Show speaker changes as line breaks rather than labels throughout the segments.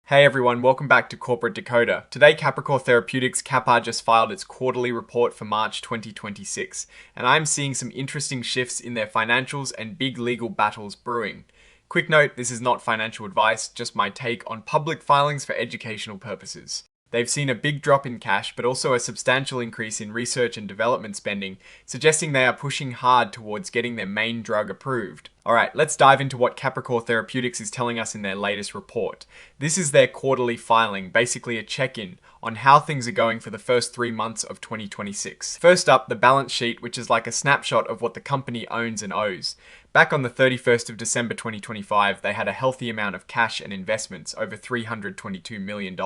Hey everyone, welcome back to Corporate Decoder. Today, Capricor Therapeutics CAPR just filed its quarterly report for March 2026, and I'm seeing some interesting shifts in their financials and big legal battles brewing. Quick note, this is not financial advice, just my take on public filings for educational purposes. They've seen a big drop in cash, but also a substantial increase in research and development spending, suggesting they are pushing hard towards getting their main drug approved. Alright, let's dive into what Capricor Therapeutics is telling us in their latest report. This is their quarterly filing, basically a check-in on how things are going for the first 3 months of 2026. First up, the balance sheet, which is like a snapshot of what the company owns and owes. Back on the 31st of December 2025, they had a healthy amount of cash and investments, over $322 million.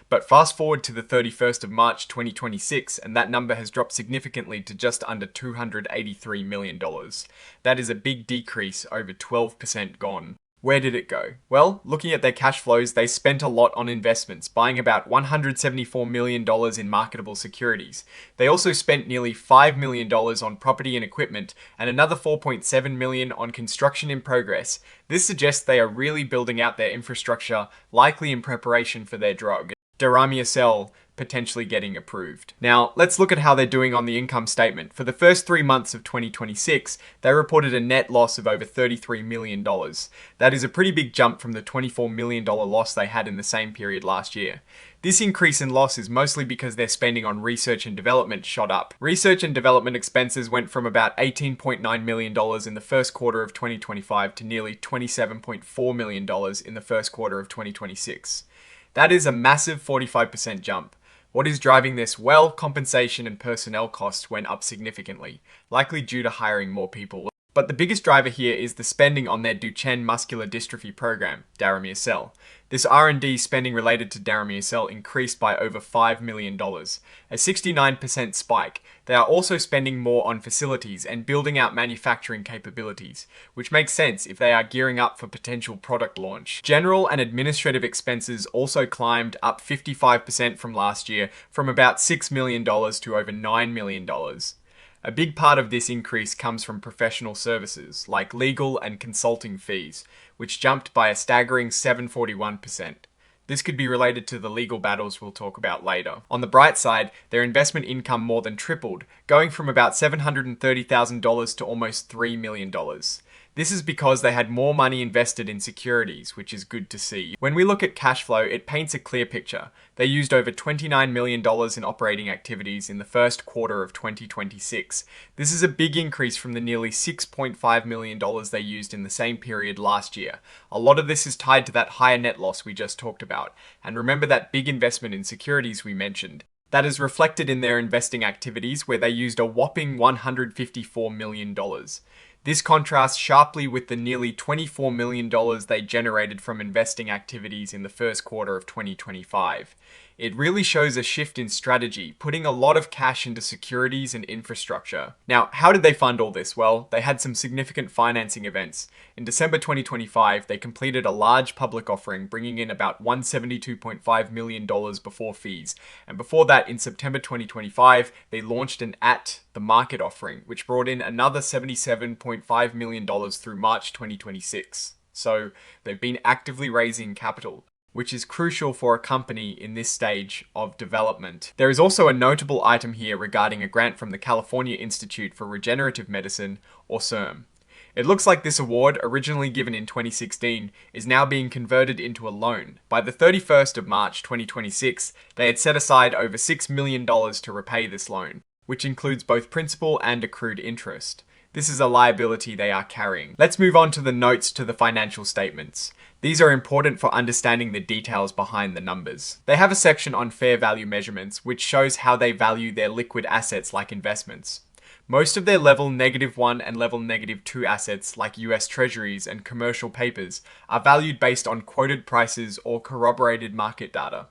But fast forward to the 31st of March 2026, and that number has dropped significantly to just under $283 million. That is a big decrease, over 12% gone. Where did it go? Well, looking at their cash flows, they spent a lot on investments, buying about $174 million in marketable securities. They also spent nearly $5 million on property and equipment, and another $4.7 million on construction in progress. This suggests they are really building out their infrastructure, likely in preparation for their drug, Deramiocel, potentially getting approved. Now, let's look at how they're doing on the income statement. For the first 3 months of 2026, they reported a net loss of over $33 million. That is a pretty big jump from the $24 million loss they had in the same period last year. This increase in loss is mostly because their spending on research and development shot up. Research and development expenses went from about $18.9 million in the first quarter of 2025 to nearly $27.4 million in the first quarter of 2026. That is a massive 45% jump. What is driving this? Well, compensation and personnel costs went up significantly, likely due to hiring more people. But the biggest driver here is the spending on their Duchenne muscular dystrophy program, Deramiocel. This R&D spending related to Deramiocel increased by over $5 million, a 69% spike. They are also spending more on facilities and building out manufacturing capabilities, which makes sense if they are gearing up for potential product launch. General and administrative expenses also climbed up 55% from last year, from about $6 million to over $9 million. A big part of this increase comes from professional services, like legal and consulting fees, which jumped by a staggering 741%. This could be related to the legal battles we'll talk about later. On the bright side, their investment income more than tripled, going from about $730,000 to almost $3 million. This is because they had more money invested in securities, which is good to see. When we look at cash flow, it paints a clear picture. They used over $29 million in operating activities in the first quarter of 2026. This is a big increase from the nearly $6.5 million they used in the same period last year. A lot of this is tied to that higher net loss we just talked about. And remember that big investment in securities we mentioned. That is reflected in their investing activities, where they used a whopping $154 million. This contrasts sharply with the nearly $24 million they generated from investing activities in the first quarter of 2025. It really shows a shift in strategy, putting a lot of cash into securities and infrastructure. Now, how did they fund all this? Well, they had some significant financing events. In December 2025, they completed a large public offering, bringing in about $172.5 million before fees. And before that, in September 2025, they launched an at-the-market offering, which brought in another $77.5 million through March 2026. So, they've been actively raising capital, which is crucial for a company in this stage of development. There is also a notable item here regarding a grant from the California Institute for Regenerative Medicine, or CIRM. It looks like this award, originally given in 2016, is now being converted into a loan. By the 31st of March 2026, they had set aside over $6 million to repay this loan, which includes both principal and accrued interest. This is a liability they are carrying. Let's move on to the notes to the financial statements. These are important for understanding the details behind the numbers. They have a section on fair value measurements, which shows how they value their liquid assets like investments. Most of their level -1 and level -2 assets, like US Treasuries and commercial papers, are valued based on quoted prices or corroborated market data.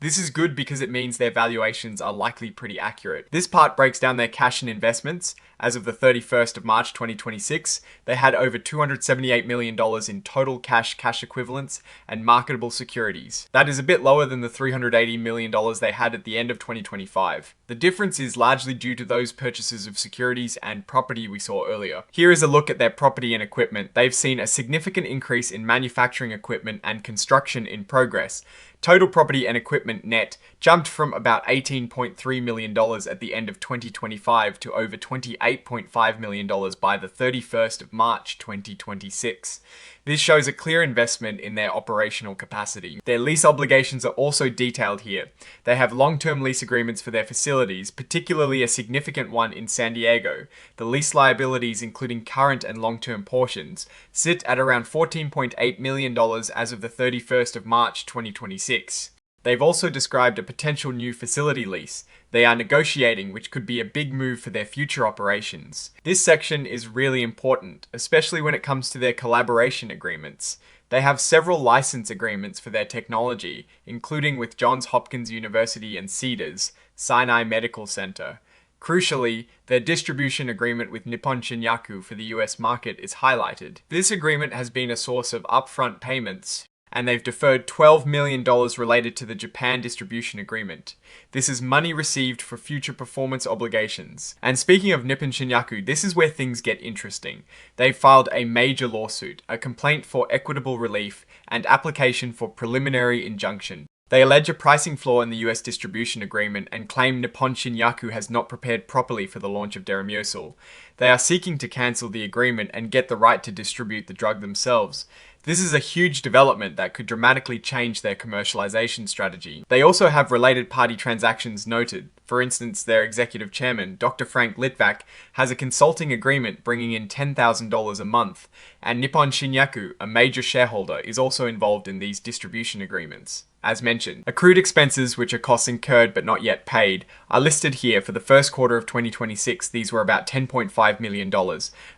This is good because it means their valuations are likely pretty accurate. This part breaks down their cash and investments, As of the 31st of March 2026, they had over $278 million in total cash equivalents, and marketable securities. That is a bit lower than the $380 million they had at the end of 2025. The difference is largely due to those purchases of securities and property we saw earlier. Here is a look at their property and equipment. They've seen a significant increase in manufacturing equipment and construction in progress. Total property and equipment net jumped from about $18.3 million at the end of 2025 to over $28.5 million by the 31st of March 2026. This shows a clear investment in their operational capacity. Their lease obligations are also detailed here. They have long-term lease agreements for their facilities, particularly a significant one in San Diego. The lease liabilities, including current and long-term portions, sit at around $14.8 million as of the 31st of March 2026. They've also described a potential new facility lease they are negotiating, which could be a big move for their future operations. This section is really important, especially when it comes to their collaboration agreements. They have several license agreements for their technology, including with Johns Hopkins University and Cedars Sinai Medical Center. Crucially, their distribution agreement with Nippon Shinyaku for the US market is highlighted. This agreement has been a source of upfront payments, and they've deferred $12 million related to the Japan distribution agreement. This is money received for future performance obligations. And speaking of Nippon Shinyaku, this is where things get interesting. They filed a major lawsuit, a complaint for equitable relief, and application for preliminary injunction. They allege a pricing flaw in the US distribution agreement and claim Nippon Shinyaku has not prepared properly for the launch of Deramiocel. They are seeking to cancel the agreement and get the right to distribute the drug themselves. This is a huge development that could dramatically change their commercialization strategy. They also have related party transactions noted. For instance, their executive chairman, Dr. Frank Litvak, has a consulting agreement bringing in $10,000 a month, and Nippon Shinyaku, a major shareholder, is also involved in these distribution agreements. As mentioned, accrued expenses, which are costs incurred but not yet paid, are listed here. For the first quarter of 2026, these were about $10.5 million.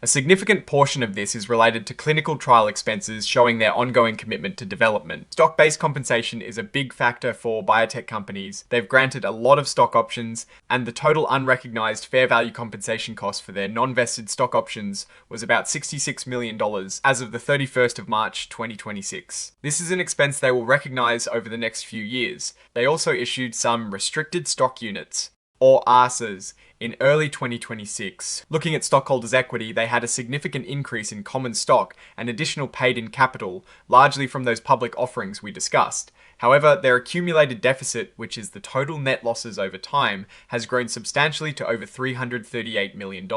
A significant portion of this is related to clinical trial expenses, showing their ongoing commitment to development. Stock-based compensation is a big factor for biotech companies. They've granted a lot of stock options, and the total unrecognized fair value compensation cost for their non-vested stock options was about $66 million as of the 31st of March 2026. This is an expense they will recognize over the next few years. They also issued some restricted stock units, or RSAs, in early 2026. Looking at stockholders' equity, they had a significant increase in common stock and additional paid-in capital, largely from those public offerings we discussed. However, their accumulated deficit, which is the total net losses over time, has grown substantially to over $338 million.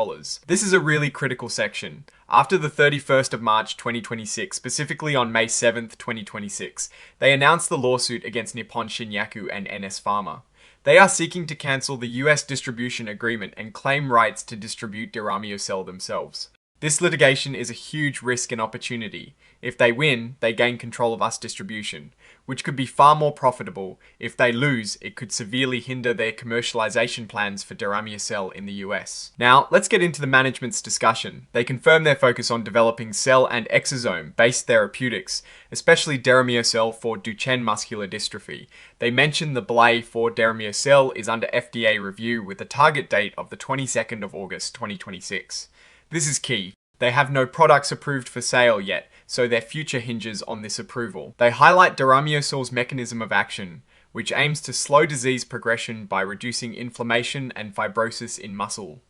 This is a really critical section. After the 31st of March 2026, specifically on May 7th, 2026, they announced the lawsuit against Nippon Shinyaku and NS Pharma. They are seeking to cancel the US distribution agreement and claim rights to distribute Deramiocel themselves. This litigation is a huge risk and opportunity. If they win, they gain control of US distribution, which could be far more profitable. If they lose, it could severely hinder their commercialization plans for Deramiocel in the US. Now, let's get into the management's discussion. They confirm their focus on developing cell and exosome-based therapeutics, especially Deramiocel for Duchenne muscular dystrophy. They mention the BLA for Deramiocel is under FDA review with a target date of the 22nd of August 2026. This is key. They have no products approved for sale yet, so their future hinges on this approval. They highlight Deramiocel's mechanism of action, which aims to slow disease progression by reducing inflammation and fibrosis in muscle.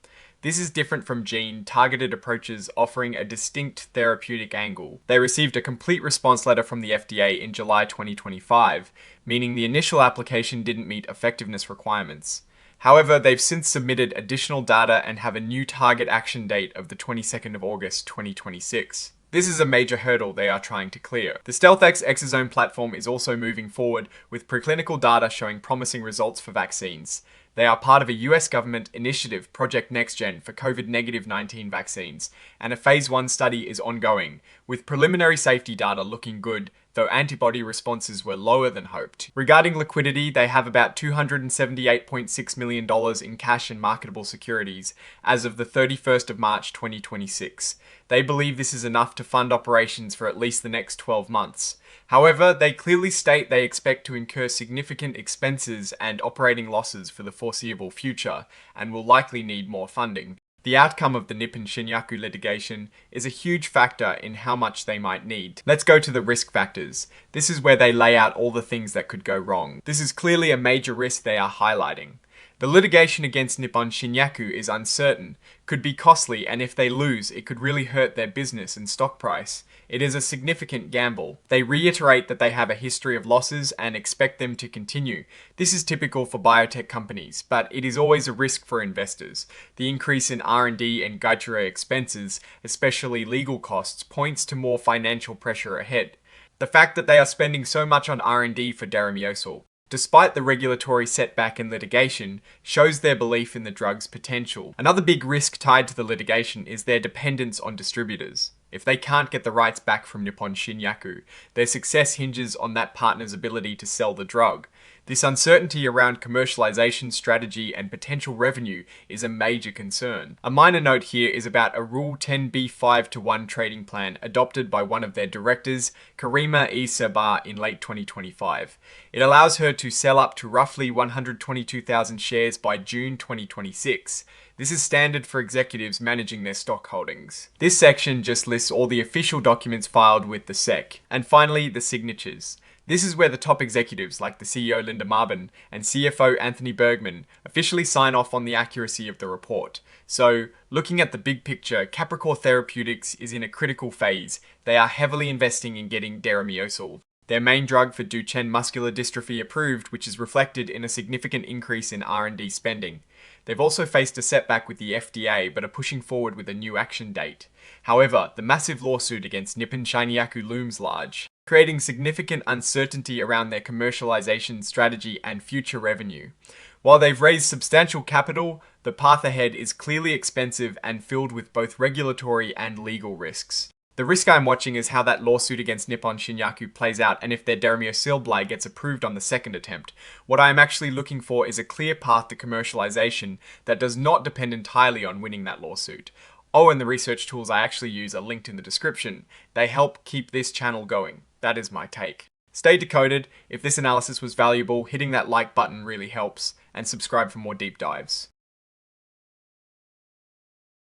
This is different from gene-targeted approaches offering a distinct therapeutic angle. They received a complete response letter from the FDA in July 2025, meaning the initial application didn't meet effectiveness requirements. However, they've since submitted additional data and have a new target action date of the 22nd of August 2026. This is a major hurdle they are trying to clear. The StealthX exosome platform is also moving forward with preclinical data showing promising results for vaccines. They are part of a US government initiative, Project NextGen, for COVID-19 vaccines, and a phase 1 study is ongoing, with preliminary safety data looking good, though antibody responses were lower than hoped. Regarding liquidity, they have about $278.6 million in cash and marketable securities as of the 31st of March 2026. They believe this is enough to fund operations for at least the next 12 months. However, they clearly state they expect to incur significant expenses and operating losses for the foreseeable future, and will likely need more funding. The outcome of the Nippon Shinyaku litigation is a huge factor in how much they might need. Let's go to the risk factors. This is where they lay out all the things that could go wrong. This is clearly a major risk they are highlighting. The litigation against Nippon Shinyaku is uncertain, could be costly, and if they lose, it could really hurt their business and stock price. It is a significant gamble. They reiterate that they have a history of losses and expect them to continue. This is typical for biotech companies, but it is always a risk for investors. The increase in R&D and Gaijure expenses, especially legal costs, points to more financial pressure ahead. The fact that they are spending so much on R&D for Deramiocel, despite the regulatory setback and litigation, shows their belief in the drug's potential. Another big risk tied to the litigation is their dependence on distributors. If they can't get the rights back from Nippon Shinyaku, their success hinges on that partner's ability to sell the drug. This uncertainty around commercialization strategy and potential revenue is a major concern. A minor note here is about a Rule 10b 5-to-1 trading plan adopted by one of their directors, Karima Isabar, in late 2025. It allows her to sell up to roughly 122,000 shares by June 2026. This is standard for executives managing their stock holdings. This section just lists all the official documents filed with the SEC. And finally, the signatures. This is where the top executives like the CEO Linda Marbin and CFO Anthony Bergman officially sign off on the accuracy of the report. So, looking at the big picture, Capricor Therapeutics is in a critical phase. They are heavily investing in getting Deramiocel, their main drug for Duchenne muscular dystrophy, approved, which is reflected in a significant increase in R&D spending. They've also faced a setback with the FDA, but are pushing forward with a new action date. However, the massive lawsuit against Nippon Shinyaku looms large, creating significant uncertainty around their commercialization strategy and future revenue. While they've raised substantial capital, the path ahead is clearly expensive and filled with both regulatory and legal risks. The risk I'm watching is how that lawsuit against Nippon Shinyaku plays out and if their Deramiocel blight gets approved on the second attempt. What I am actually looking for is a clear path to commercialization that does not depend entirely on winning that lawsuit. Oh, and the research tools I actually use are linked in the description. They help keep this channel going. That is my take. Stay decoded. If this analysis was valuable, hitting that like button really helps, and subscribe for more deep dives.